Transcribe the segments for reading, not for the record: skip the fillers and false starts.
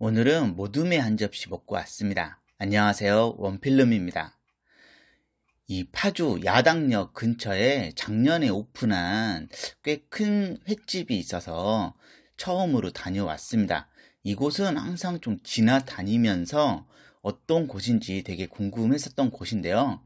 오늘은 모둠에 한 접시 먹고 왔습니다. 안녕하세요. 원필름입니다. 이 파주 야당역 근처에 작년에 오픈한 꽤 큰 횟집이 있어서 처음으로 다녀왔습니다. 이곳은 항상 좀 지나다니면서 어떤 곳인지 되게 궁금했었던 곳인데요.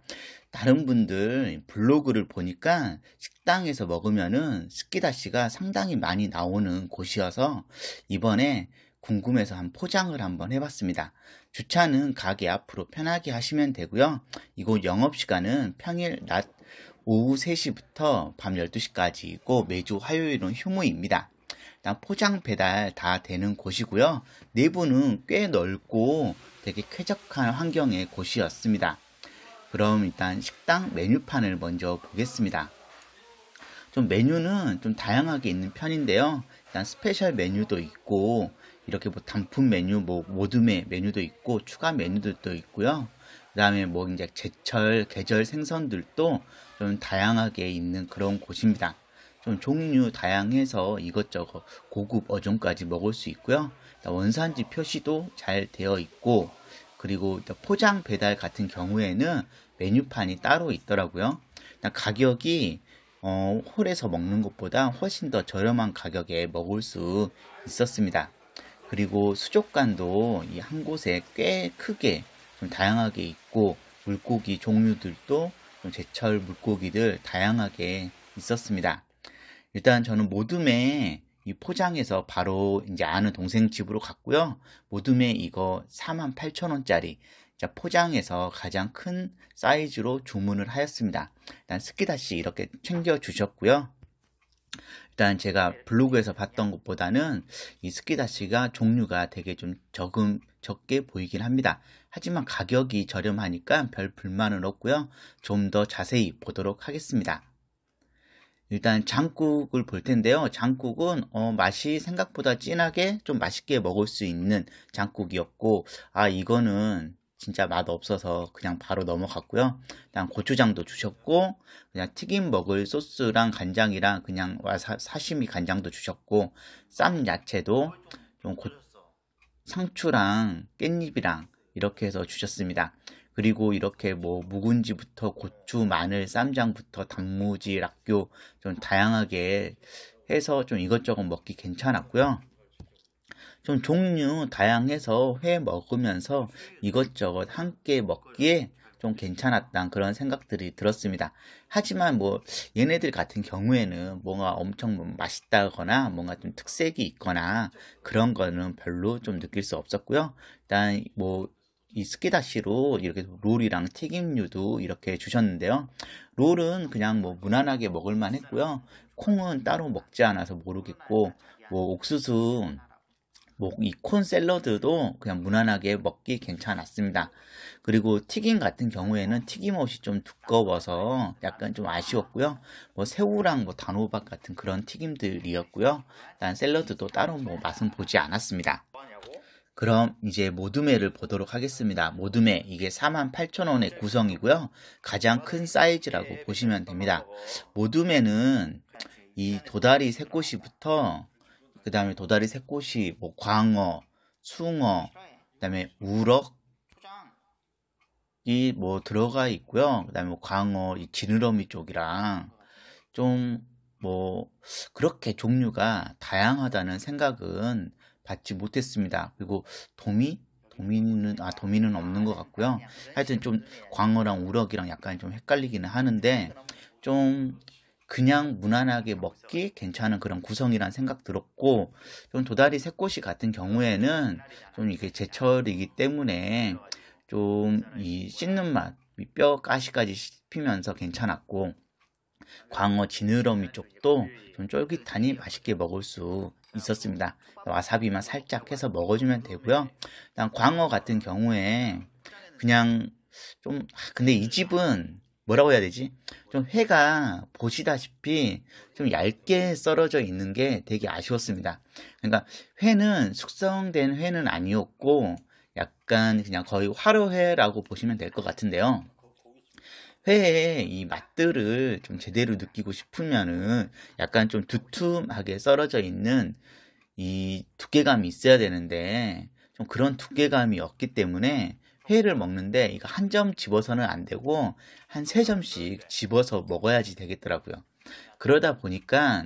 다른 분들 블로그를 보니까 식당에서 먹으면은 스키다시가 상당히 많이 나오는 곳이어서 이번에 궁금해서 포장을 한번 해봤습니다. 주차는 가게 앞으로 편하게 하시면 되고요. 이곳 영업시간은 평일 낮 오후 3시부터 밤 12시까지이고 매주 화요일은 휴무입니다. 일단 포장 배달 다 되는 곳이고요. 내부는 꽤 넓고 되게 쾌적한 환경의 곳이었습니다. 그럼 일단 식당 메뉴판을 먼저 보겠습니다. 좀 메뉴는 좀 다양하게 있는 편인데요. 일단 스페셜 메뉴도 있고 이렇게 뭐 단품 메뉴, 뭐 모둠의 메뉴도 있고 추가 메뉴들도 있고요. 그다음에 뭐 이제 제철 계절 생선들도 좀 다양하게 있는 그런 곳입니다. 좀 종류 다양해서 이것저것 고급 어종까지 먹을 수 있고요. 원산지 표시도 잘 되어 있고 그리고 포장 배달 같은 경우에는 메뉴판이 따로 있더라고요. 가격이 홀에서 먹는 것보다 훨씬 더 저렴한 가격에 먹을 수 있었습니다. 그리고 수족관도 이 한 곳에 꽤 크게 좀 다양하게 있고 물고기 종류들도 좀 제철 물고기들 다양하게 있었습니다. 일단 저는 모둠에 이 포장해서 바로 이제 아는 동생 집으로 갔고요. 모둠에 이거 48,000원짜리 포장해서 가장 큰 사이즈로 주문을 하였습니다. 일단 스키다시 이렇게 챙겨 주셨고요. 일단 제가 블로그에서 봤던 것보다는 이 스키다시가 종류가 되게 좀 적게 보이긴 합니다. 하지만 가격이 저렴하니까 별 불만은 없고요. 좀 더 자세히 보도록 하겠습니다. 일단 장국을 볼 텐데요. 장국은 맛이 생각보다 진하게 좀 맛있게 먹을 수 있는 장국이었고 이거는 진짜 맛 없어서 그냥 바로 넘어갔고요. 일단 고추장도 주셨고 그냥 튀김 먹을 소스랑 간장이랑 그냥 사시미 간장도 주셨고 쌈 야채도 좀 상추랑 깻잎이랑 이렇게 해서 주셨습니다. 그리고 이렇게 뭐 묵은지부터 고추, 마늘, 쌈장부터 단무지, 락교 좀 다양하게 해서 좀 이것저것 먹기 괜찮았고요. 좀 종류 다양해서 회 먹으면서 이것저것 함께 먹기에 좀 괜찮았던 그런 생각들이 들었습니다. 하지만 뭐 얘네들 같은 경우에는 뭔가 엄청 맛있다거나 뭔가 좀 특색이 있거나 그런 거는 별로 좀 느낄 수 없었고요. 일단 뭐 이 스키다시로 이렇게 롤이랑 튀김류도 이렇게 주셨는데요. 롤은 그냥 뭐 무난하게 먹을만 했고요. 콩은 따로 먹지 않아서 모르겠고 뭐 옥수수 뭐 이 콘 샐러드도 그냥 무난하게 먹기 괜찮았습니다. 그리고 튀김 같은 경우에는 튀김옷이 좀 두꺼워서 약간 좀 아쉬웠고요. 뭐 새우랑 뭐 단호박 같은 그런 튀김들이었고요. 일단 샐러드도 따로 뭐 맛은 보지 않았습니다. 그럼 이제 모둠회를 보도록 하겠습니다. 모둠회 이게 48,000원의 구성이고요. 가장 큰 사이즈라고 보시면 됩니다. 모둠회는 이 도다리 새꼬시부터 그 다음에 도다리 새꼬시, 뭐 광어, 숭어, 그 다음에 우럭이 뭐 들어가 있고요. 그 다음에 뭐 광어, 이 지느러미 쪽이랑 좀 뭐 그렇게 종류가 다양하다는 생각은 받지 못했습니다. 그리고 도미는 없는 것 같고요. 하여튼 좀 광어랑 우럭이랑 약간 좀 헷갈리기는 하는데 좀 그냥 무난하게 먹기 괜찮은 그런 구성이란 생각 들었고 좀 도다리 새꼬시 같은 경우에는 좀 이게 제철이기 때문에 좀 이 씹는 맛, 뼈 가시까지 씹히면서 괜찮았고 광어 지느러미 쪽도 좀 쫄깃하니 맛있게 먹을 수 있었습니다. 와사비만 살짝 해서 먹어주면 되고요. 일단 광어 같은 경우에 그냥 좀 근데 이 집은 뭐라고 해야 되지? 좀 회가 보시다시피 좀 얇게 썰어져 있는 게 되게 아쉬웠습니다. 그러니까 회는 숙성된 회는 아니었고 약간 그냥 거의 화로회라고 보시면 될 것 같은데요. 회의 이 맛들을 좀 제대로 느끼고 싶으면은 약간 좀 두툼하게 썰어져 있는 이 두께감이 있어야 되는데 좀 그런 두께감이 없기 때문에 회를 먹는데 이거 한 점 집어서는 안 되고 한 3점씩 집어서 먹어야지 되겠더라고요. 그러다 보니까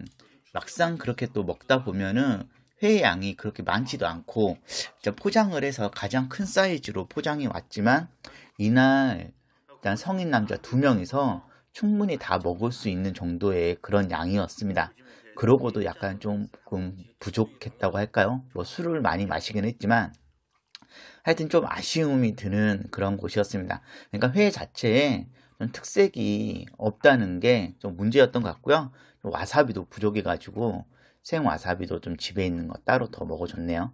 막상 그렇게 또 먹다 보면은 회의 양이 그렇게 많지도 않고 일단 포장을 해서 가장 큰 사이즈로 포장이 왔지만 이날 일단 성인 남자 2명이서 충분히 다 먹을 수 있는 정도의 그런 양이었습니다. 그러고도 약간 조금 부족했다고 할까요? 뭐 술을 많이 마시긴 했지만 하여튼 좀 아쉬움이 드는 그런 곳이었습니다. 그러니까 회 자체에 좀 특색이 없다는 게 좀 문제였던 것 같고요. 와사비도 부족해가지고 생와사비도 좀 집에 있는 거 따로 더 먹어줬네요.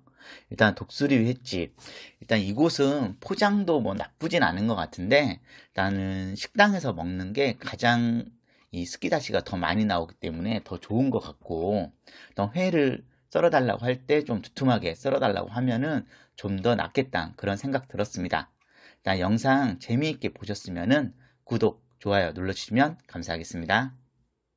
일단 독수리 횟집. 일단 이곳은 포장도 뭐 나쁘진 않은 것 같은데 일단은 식당에서 먹는 게 가장 이 스키다시가 더 많이 나오기 때문에 더 좋은 것 같고 또 회를 썰어달라고 할 때 좀 두툼하게 썰어달라고 하면은 좀 더 낫겠다 그런 생각 들었습니다. 일단 영상 재미있게 보셨으면은 구독, 좋아요 눌러주시면 감사하겠습니다.